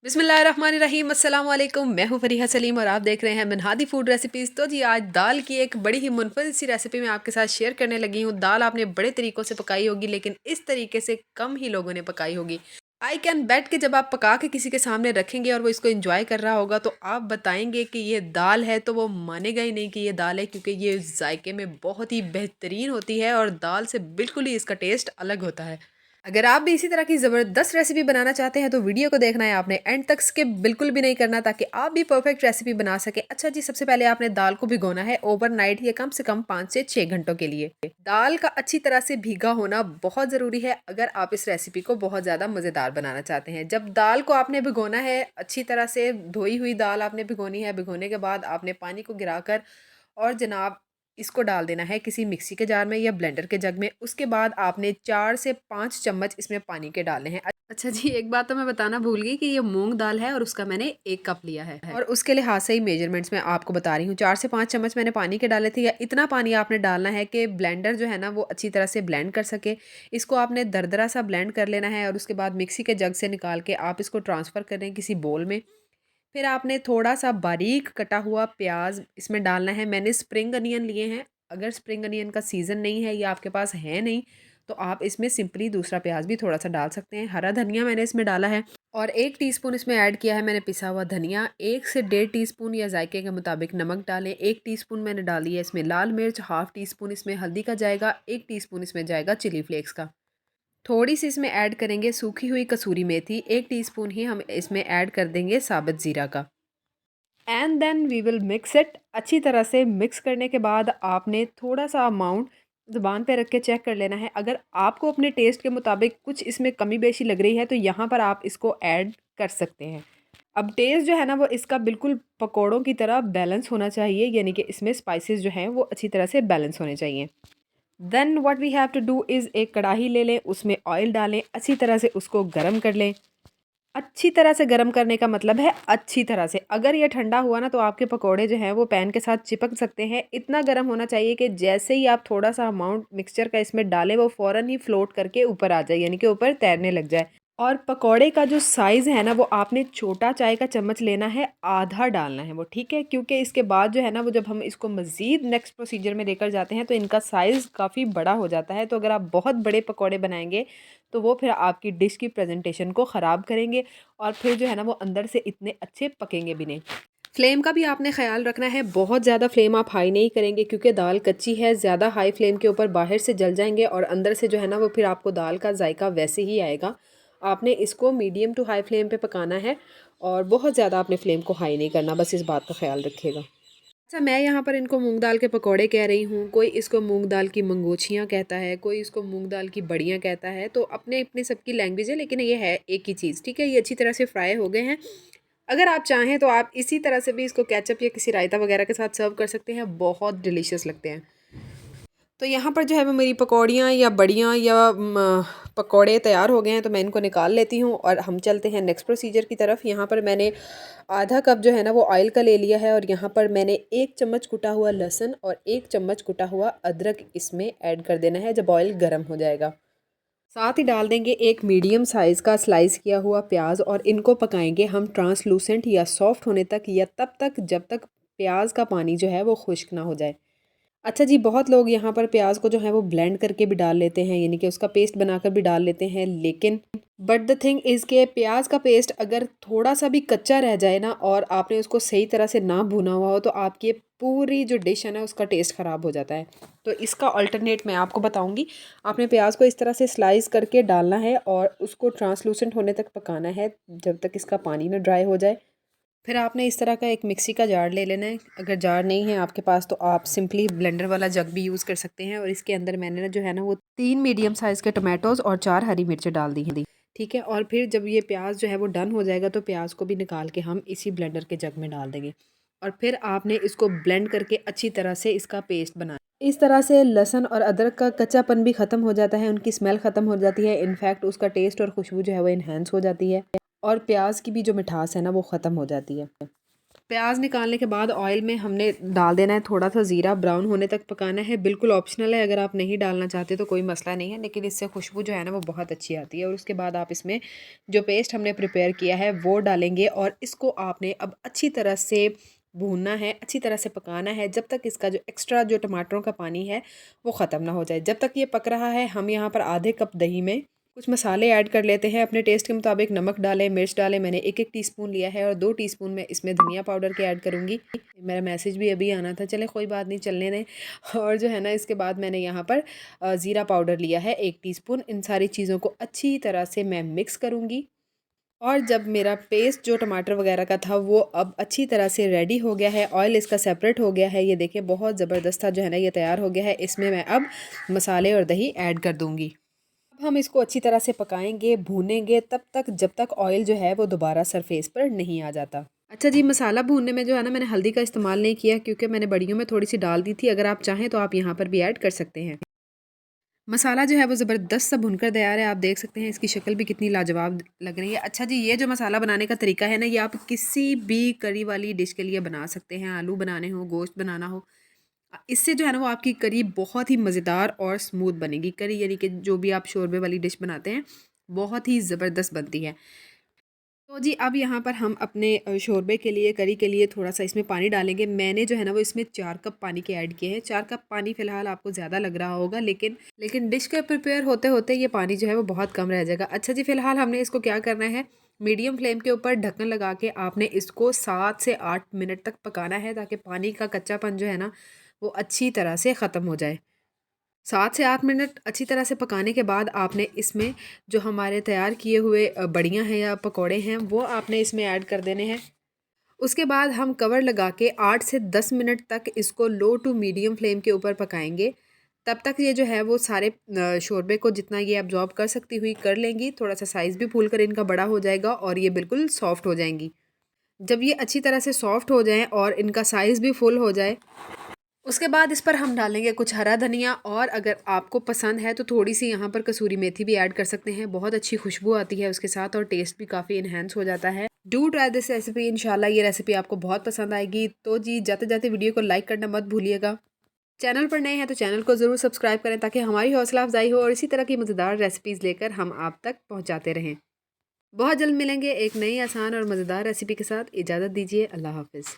बिस्मिल्लाहिर्रहमानिर्रहीम अस्सलाम वालेकुम। मैं हूँ फरीहा सलीम और आप देख रहे हैं मिनहादी फूड रेसिपीज़। तो जी आज दाल की एक बड़ी ही मुनफरद सी रेसिपी मैं आपके साथ शेयर करने लगी हूँ। दाल आपने बड़े तरीक़ों से पकाई होगी लेकिन इस तरीके से कम ही लोगों ने पकाई होगी। आई कैन बेट कि जब आप पका के किसी के सामने रखेंगे और वो इसको एंजॉय कर रहा होगा तो आप बताएंगे कि ये दाल है, तो वो मानेगा ही नहीं कि ये दाल है, क्योंकि ये जायके में बहुत ही बेहतरीन होती है और दाल से बिल्कुल ही इसका टेस्ट अलग होता है। अगर आप भी इसी तरह की ज़बरदस्त रेसिपी बनाना चाहते हैं तो वीडियो को देखना है आपने एंड तक, स्किप बिल्कुल भी नहीं करना ताकि आप भी परफेक्ट रेसिपी बना सके। अच्छा जी, सबसे पहले आपने दाल को भिगोना है ओवरनाइट या कम से कम 5 से 6 घंटों के लिए। दाल का अच्छी तरह से भीगा होना बहुत ज़रूरी है अगर आप इस रेसिपी को बहुत ज़्यादा मज़ेदार बनाना चाहते हैं। जब दाल को आपने भिगोना है, अच्छी तरह से धोई हुई दाल आपने भिगोनी है। भिगोने के बाद आपने पानी को गिराकर और जनाब इसको डाल देना है किसी मिक्सी के जार में या ब्लेंडर के जग में। उसके बाद आपने 4 से 5 चम्मच इसमें पानी के डालने हैं। अच्छा जी, एक बात तो मैं बताना भूल गई कि ये मूंग दाल है और उसका मैंने 1 कप लिया है और उसके लिहाज से ही मेजरमेंट्स मैं आपको बता रही हूँ। 4 से 5 चम्मच मैंने पानी के डाले थे, या इतना पानी आपने डालना है कि ब्लेंडर जो है ना वो अच्छी तरह से ब्लेंड कर सके। इसको आपने दरदरा सा ब्लेंड कर लेना है और उसके बाद मिक्सी के जग से निकाल के आप इसको ट्रांसफ़र करें किसी बोल में। फिर आपने थोड़ा-सा बारीक कटा हुआ प्याज़ इसमें डालना है। मैंने स्प्रिंग अनियन लिए हैं। अगर स्प्रिंग अनियन का सीज़न नहीं है या आपके पास है नहीं, तो आप इसमें सिंपली दूसरा प्याज़ भी थोड़ा-सा डाल सकते हैं। हरा धनिया मैंने इसमें डाला है और 1 टीस्पून इसमें ऐड किया है मैंने पिसा हुआ धनिया। 1 से डेढ़ टीस्पून या जायके के मुताबिक नमक डालें। 1 टीस्पून मैंने डाली है इसमें लाल मिर्च, हाफ़ टीस्पून इसमें हल्दी का जाएगा, 1 टीस्पून इसमें जाएगा चिली फ्लेक्स का। थोड़ी-सी इसमें ऐड करेंगे सूखी हुई कसूरी मेथी, 1 टीस्पून ही हम इसमें ऐड कर देंगे साबुत ज़ीरा का। And then we will mix it. अच्छी तरह से मिक्स करने के बाद आपने थोड़ा-सा अमाउंट ज़ुबान पे रख के चेक कर लेना है। अगर आपको अपने टेस्ट के मुताबिक कुछ इसमें कमी-बेशी लग रही है तो यहाँ पर आप इसको ऐड कर सकते हैं। अब टेस्ट जो है ना वो इसका बिल्कुल पकौड़ों की तरह बैलेंस होना चाहिए, यानी कि इसमें स्पाइसेस जो हैं वो अच्छी तरह से बैलेंस होने चाहिए। Then what we have to do is, एक कढ़ाई ले लें, उसमें ऑयल डालें, अच्छी तरह से उसको गरम कर लें। अच्छी तरह से गरम करने का मतलब है अच्छी तरह से। अगर ये ठंडा हुआ ना तो आपके पकोड़े जो हैं वो पैन के साथ चिपक सकते हैं। इतना गरम होना चाहिए कि जैसे ही आप थोड़ा-सा अमाउंट मिक्सचर का इसमें डालें वो फ़ौरन ही फ्लोट करके ऊपर आ जाए, यानी कि ऊपर तैरने लग जाए। और पकोड़े का जो साइज़ है ना वो आपने छोटा चाय का चम्मच लेना है, आधा डालना है वो, ठीक है? क्योंकि इसके बाद जो है ना वो जब हम इसको मज़ीद नेक्स्ट प्रोसीजर में लेकर जाते हैं तो इनका साइज़ काफ़ी बड़ा हो जाता है। तो अगर आप बहुत बड़े पकोड़े बनाएँगे तो वो फिर आपकी डिश की प्रेजेंटेशन को ख़राब करेंगे और फिर जो है ना वो अंदर से इतने अच्छे पकेंगे भी नहीं। फ्लेम का भी आपने ख़्याल रखना है, बहुत ज़्यादा फ्लेम आप हाई नहीं करेंगे क्योंकि दाल कच्ची है। ज़्यादा हाई फ्लेम के ऊपर बाहर से जल जाएंगे और अंदर से जो है ना वो फिर आपको दाल का जायका वैसे ही आएगा। आपने इसको मीडियम टू हाई फ्लेम पे पकाना है और बहुत ज़्यादा आपने फ्लेम को हाई नहीं करना, बस इस बात का ख्याल रखिएगा। अच्छा, मैं यहाँ पर इनको मूंग दाल के पकौड़े कह रही हूँ, कोई इसको मूंग दाल की मंगोछियाँ कहता है, कोई इसको मूंग दाल की बड़ियाँ कहता है। तो अपने अपने सबकी लैंग्वेज है लेकिन ये है एक ही चीज़, ठीक है? ये अच्छी तरह से फ्राई हो गए हैं। अगर आप चाहें तो आप इसी तरह से भी इसको केचप या किसी रायता वगैरह के साथ सर्व कर सकते हैं, बहुत डिलीशियस लगते हैं। तो यहाँ पर जो है वो मेरी पकौड़ियाँ या बड़ियाँ या पकौड़े तैयार हो गए हैं, तो मैं इनको निकाल लेती हूँ और हम चलते हैं नेक्स्ट प्रोसीजर की तरफ। यहाँ पर मैंने आधा कप जो है ना वो ऑयल का ले लिया है और यहाँ पर मैंने 1 चम्मच कुटा हुआ लहसुन और 1 चम्मच कुटा हुआ अदरक इसमें ऐड कर देना है जब ऑयल गर्म हो जाएगा। साथ ही डाल देंगे एक मीडियम साइज़ का स्लाइस किया हुआ प्याज और इनको पकाएंगे हम ट्रांसलूसेंट या सॉफ्ट होने तक, या तब तक जब तक प्याज का पानी जो है वो खुश्क ना हो जाए। अच्छा जी, बहुत लोग यहाँ पर प्याज को जो है वो ब्लेंड करके भी डाल लेते हैं, यानी कि उसका पेस्ट बनाकर भी डाल लेते हैं, लेकिन बट द थिंग इज़ के प्याज का पेस्ट अगर थोड़ा सा भी कच्चा रह जाए ना और आपने उसको सही तरह से ना भुना हुआ हो तो आपकी ये पूरी जो डिश है ना उसका टेस्ट ख़राब हो जाता है। तो इसका अल्टरनेट मैं आपको बताऊंगी। आपने प्याज को इस तरह से स्लाइस करके डालना है और उसको ट्रांसलूसेंट होने तक पकाना है जब तक इसका पानी ना ड्राई हो जाए। फिर आपने इस तरह का एक मिक्सी का जार ले लेना है। अगर जार नहीं है आपके पास तो आप सिंपली ब्लेंडर वाला जग भी यूज़ कर सकते हैं। और इसके अंदर मैंने ना जो है ना वो 3 मीडियम साइज़ के टमाटोज़ और 4 हरी मिर्चें डाल दी हैं, ठीक है? और फिर जब ये प्याज जो है वो डन हो जाएगा तो प्याज को भी निकाल के हम इसी ब्लेंडर के जग में डाल देंगे और फिर आपने इसको ब्लेंड करके अच्छी तरह से इसका पेस्ट बनाना। इस तरह से लहसुन और अदरक का कच्चापन भी ख़त्म हो जाता है, उनकी स्मेल ख़त्म हो जाती है, इनफैक्ट उसका टेस्ट और खुशबू जो है वो इन्हेंस हो जाती है और प्याज की भी जो मिठास है ना वो ख़त्म हो जाती है। प्याज निकालने के बाद ऑयल में हमने डाल देना है थोड़ा सा ज़ीरा, ब्राउन होने तक पकाना है। बिल्कुल ऑप्शनल है, अगर आप नहीं डालना चाहते तो कोई मसला नहीं है, लेकिन इससे खुशबू जो है ना वो बहुत अच्छी आती है। और उसके बाद आप इसमें जो पेस्ट हमने प्रिपेयर किया है वो डालेंगे और इसको आपने अब अच्छी तरह से भूनना है, अच्छी तरह से पकाना है जब तक इसका जो एक्स्ट्रा जो टमाटरों का पानी है वो ख़त्म ना हो जाए। जब तक ये पक रहा है हम यहाँ पर आधे कप दही में कुछ मसाले ऐड कर लेते हैं। अपने टेस्ट के मुताबिक नमक डालें, मिर्च डालें। मैंने एक एक टीस्पून लिया है और 2 टीस्पून मैं इसमें धनिया पाउडर के ऐड करूँगी। मेरा मैसेज भी अभी आना था, चले कोई बात नहीं, चलने दें। और जो है ना इसके बाद मैंने यहाँ पर ज़ीरा पाउडर लिया है 1 टीस्पून। इन सारी चीज़ों को अच्छी तरह से मैं मिक्स करूँगी। और जब मेरा पेस्ट जो टमाटर वगैरह का था वो अब अच्छी तरह से रेडी हो गया है, ऑयल इसका सेपरेट हो गया है, ये देखिए बहुत ज़बरदस्त था जो है ना ये तैयार हो गया है। इसमें मैं अब मसाले और दही ऐड कर दूँगी। अब हम इसको अच्छी तरह से पकाएंगे, भूनेंगे तब तक जब तक ऑयल जो है वो दोबारा सरफेस पर नहीं आ जाता। अच्छा जी, मसाला भूनने में जो है ना मैंने हल्दी का इस्तेमाल नहीं किया क्योंकि मैंने बड़ियों में थोड़ी सी डाल दी थी। अगर आप चाहें तो आप यहाँ पर भी ऐड कर सकते हैं। मसाला जो है वो ज़बरदस्त सा भुनकर तैयार है। आप देख सकते हैं इसकी शक्ल भी कितनी लाजवाब लग रही है। अच्छा जी, ये जो मसाला बनाने का तरीका है ना ये आप किसी भी करी वाली डिश के लिए बना सकते हैं। आलू बनाने हो, गोश्त बनाना हो, इससे जो है ना वो आपकी करी बहुत ही मज़ेदार और स्मूथ बनेगी। करी यानी कि जो भी आप शोरबे वाली डिश बनाते हैं बहुत ही ज़बरदस्त बनती है। तो जी अब यहाँ पर हम अपने शोरबे के लिए, करी के लिए थोड़ा सा इसमें पानी डालेंगे। मैंने जो है ना वो इसमें 4 कप पानी के ऐड किए हैं। 4 कप पानी फ़िलहाल आपको ज़्यादा लग रहा होगा, लेकिन डिश के प्रिपेयर होते होते ये पानी जो है वो बहुत कम रह जाएगा। अच्छा जी, फ़िलहाल हमने इसको क्या करना है, मीडियम फ्लेम के ऊपर ढक्कन लगा के आपने इसको 7 से 8 मिनट तक पकाना है ताकि पानी का कच्चापन जो है ना वो अच्छी तरह से ख़त्म हो जाए। 7 से 8 मिनट अच्छी तरह से पकाने के बाद आपने इसमें जो हमारे तैयार किए हुए बड़ियाँ हैं या पकोड़े हैं वो आपने इसमें ऐड कर देने हैं। उसके बाद हम कवर लगा के 8 से 10 मिनट तक इसको लो टू मीडियम फ्लेम के ऊपर पकाएंगे। तब तक ये जो है वो सारे शोरबे को जितना ये अब्जॉर्ब कर सकती हुई कर लेंगी। थोड़ा सा साइज़ भी फूल कर इनका बड़ा हो जाएगा और ये बिल्कुल सॉफ्ट हो जाएंगी। जब ये अच्छी तरह से सॉफ्ट हो जाएं और इनका साइज़ भी फुल हो जाए उसके बाद इस पर हम डालेंगे कुछ हरा धनिया, और अगर आपको पसंद है तो थोड़ी सी यहाँ पर कसूरी मेथी भी ऐड कर सकते हैं। बहुत अच्छी खुशबू आती है उसके साथ और टेस्ट भी काफ़ी इन्हेंस हो जाता है। डू ट्राई दिस रेसिपी, इंशाल्लाह ये रेसिपी आपको बहुत पसंद आएगी। तो जी जाते जाते वीडियो को लाइक करना मत भूलिएगा। चैनल पर नए हैं तो चैनल को ज़रूर सब्सक्राइब करें ताकि हमारी हौसला अफजाई हो और इसी तरह की मज़ेदार रेसिपीज़ लेकर हम आप तक पहुँचाते रहें। बहुत जल्द मिलेंगे एक नई आसान और मज़ेदार रेसिपी के साथ। इजाज़त दीजिए, अल्लाह हाफ़िज़।